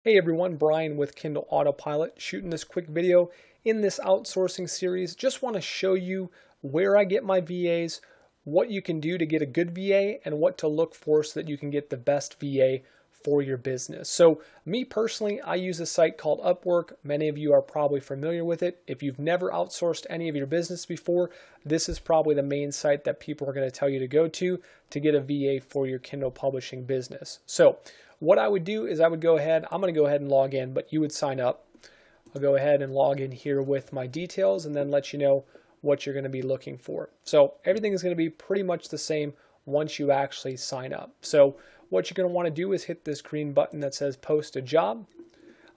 Hey everyone, Brian with Kindle Autopilot, shooting this quick video in this outsourcing series. Just want to show you where I get my VAs, what you can do to get a good VA, and what to look for so that you can get the best VA for your business. So me personally, I use a site called Upwork. Many of you are probably familiar with it. If you've never outsourced any of your business before, this is probably the main site that people are going to tell you to go to get a VA for your Kindle publishing business. So what I would do is I'm going to go ahead and log in, but you would sign up. I'll go ahead and log in here with my details and then let you know what you're going to be looking for. So everything is going to be pretty much the same once you actually sign up. So what you're going to want to do is hit this green button that says post a job.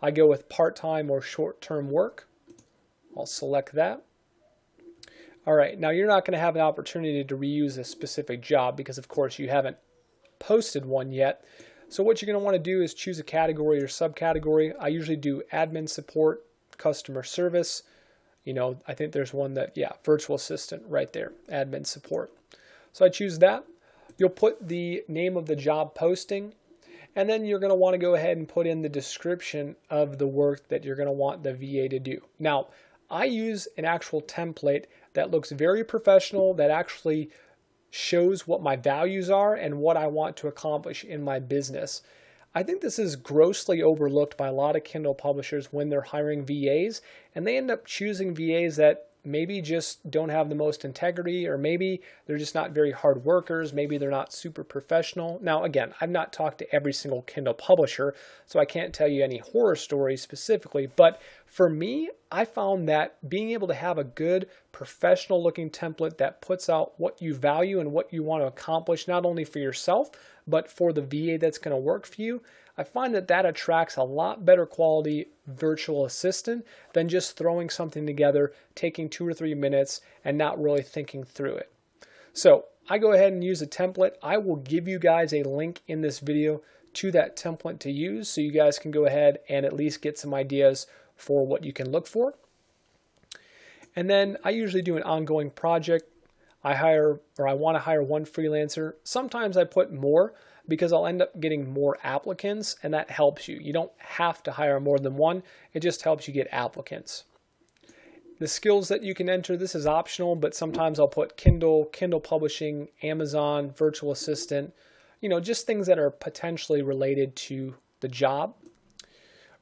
I go with part-time or short-term work. I'll select that. All right, now you're not going to have an opportunity to reuse a specific job because of course you haven't posted one yet. So what you're going to want to do is choose a category or subcategory. I usually do admin support, customer service. I think there's one that, virtual assistant right there, admin support. So I choose that. You'll put the name of the job posting, and then you're going to want to go ahead and put in the description of the work that you're going to want the VA to do. Now, I use an actual template that looks very professional, that actually shows what my values are and what I want to accomplish in my business. I think this is grossly overlooked by a lot of Kindle publishers when they're hiring VAs, and they end up choosing VAs that maybe just don't have the most integrity, or maybe they're just not very hard workers, maybe they're not super professional. Now again, I've not talked to every single Kindle publisher, so I can't tell you any horror stories specifically, but for me, I found that being able to have a good professional looking template that puts out what you value and what you want to accomplish, not only for yourself, but for the VA that's going to work for you, I find that that attracts a lot better quality virtual assistant than just throwing something together, taking 2 or 3 minutes and not really thinking through it. So I go ahead and use a template. I will give you guys a link in this video to that template to use so you guys can go ahead and at least get some ideas for what you can look for. And then I usually do an ongoing project. I want to hire one freelancer. Sometimes I put more because I'll end up getting more applicants, and that helps you. You don't have to hire more than one. It just helps you get applicants. The skills that you can enter, this is optional, but sometimes I'll put Kindle Publishing, Amazon, virtual assistant, just things that are potentially related to the job.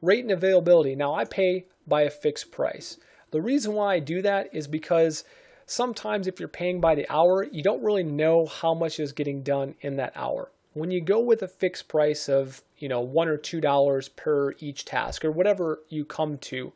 Rate and availability. Now I pay by a fixed price. The reason why I do that is because sometimes if you're paying by the hour, you don't really know how much is getting done in that hour. When you go with a fixed price of, $1 or $2 per each task or whatever you come to,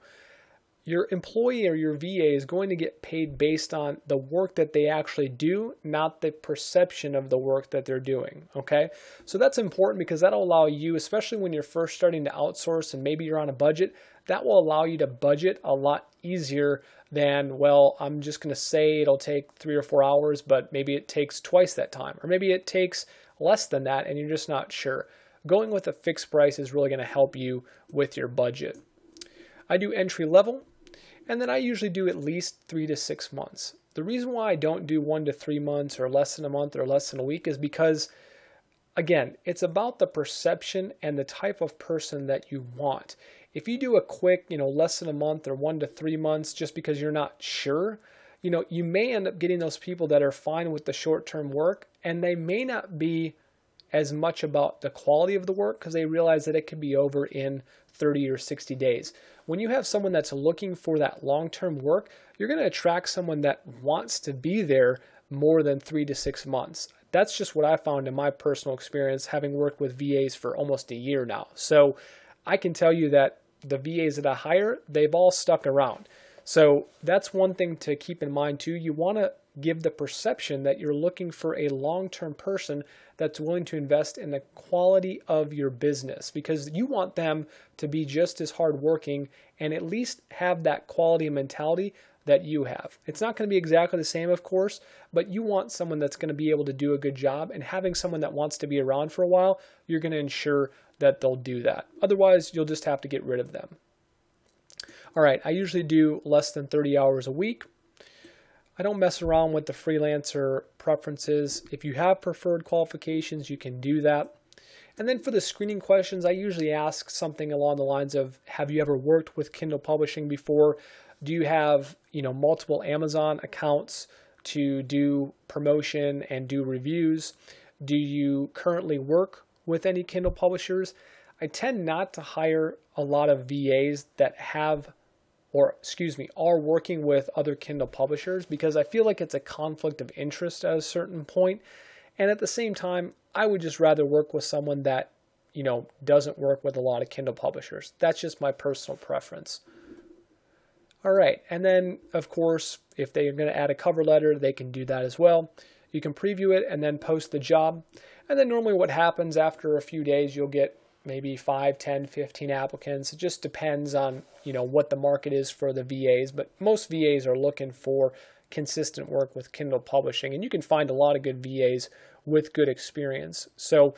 your employee or your VA is going to get paid based on the work that they actually do, not the perception of the work that they're doing, okay? So that's important because that'll allow you, especially when you're first starting to outsource and maybe you're on a budget, that will allow you to budget a lot easier than, well, I'm just going to say it'll take 3 or 4 hours, but maybe it takes twice that time, or maybe it takes less than that and you're just not sure. Going with a fixed price is really going to help you with your budget. I do entry level, and then I usually do at least 3 to 6 months. The reason why I don't do 1 to 3 months or less than a month or less than a week is because, again, it's about the perception and the type of person that you want. If you do a quick, less than a month or 1 to 3 months just because you're not sure, you may end up getting those people that are fine with the short-term work, and they may not be as much about the quality of the work because they realize that it could be over in 30 or 60 days. When you have someone that's looking for that long-term work, you're going to attract someone that wants to be there more than 3 to 6 months. That's just what I found in my personal experience, having worked with VAs for almost a year now. So I can tell you that the VAs that I hire, they've all stuck around. So that's one thing to keep in mind too. You want to give the perception that you're looking for a long-term person that's willing to invest in the quality of your business, because you want them to be just as hardworking and at least have that quality mentality that you have. It's not going to be exactly the same, of course, but you want someone that's going to be able to do a good job, and having someone that wants to be around for a while, you're going to ensure that they'll do that. Otherwise, you'll just have to get rid of them. All right, I usually do less than 30 hours a week. I don't mess around with the freelancer preferences. If you have preferred qualifications, you can do that. And then for the screening questions, I usually ask something along the lines of, have you ever worked with Kindle Publishing before? Do you have, multiple Amazon accounts to do promotion and do reviews? Do you currently work with any Kindle publishers? I tend not to hire a lot of VAs that are working with other Kindle publishers, because I feel like it's a conflict of interest at a certain point. And at the same time, I would just rather work with someone that, doesn't work with a lot of Kindle publishers. That's just my personal preference. All right, and then of course, if they are going to add a cover letter, they can do that as well. You can preview it and then post the job. And then normally what happens after a few days, you'll get maybe 5, 10, 15 applicants. It just depends on, what the market is for the VAs, but most VAs are looking for consistent work with Kindle Publishing, and you can find a lot of good VAs with good experience. So,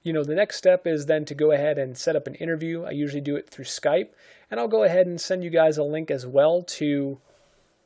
the next step is then to go ahead and set up an interview. I usually do it through Skype, and I'll go ahead and send you guys a link as well to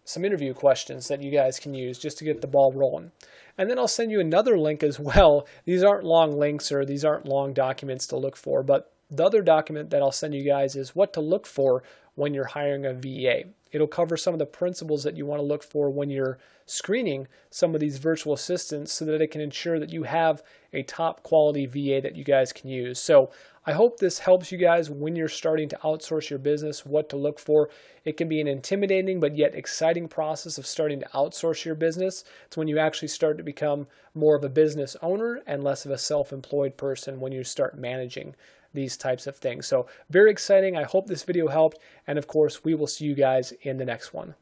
some interview questions that you guys can use just to get the ball rolling. And then I'll send you another link as well. These aren't long links or these aren't long documents to look for, but the other document that I'll send you guys is what to look for when you're hiring a VA. It'll cover some of the principles that you want to look for when you're screening some of these virtual assistants, so that it can ensure that you have a top quality VA that you guys can use. So I hope this helps you guys when you're starting to outsource your business, what to look for. It can be an intimidating but yet exciting process of starting to outsource your business. It's when you actually start to become more of a business owner and less of a self-employed person when you start managing these types of things. So very exciting. I hope this video helped. And of course, we will see you guys in the next one.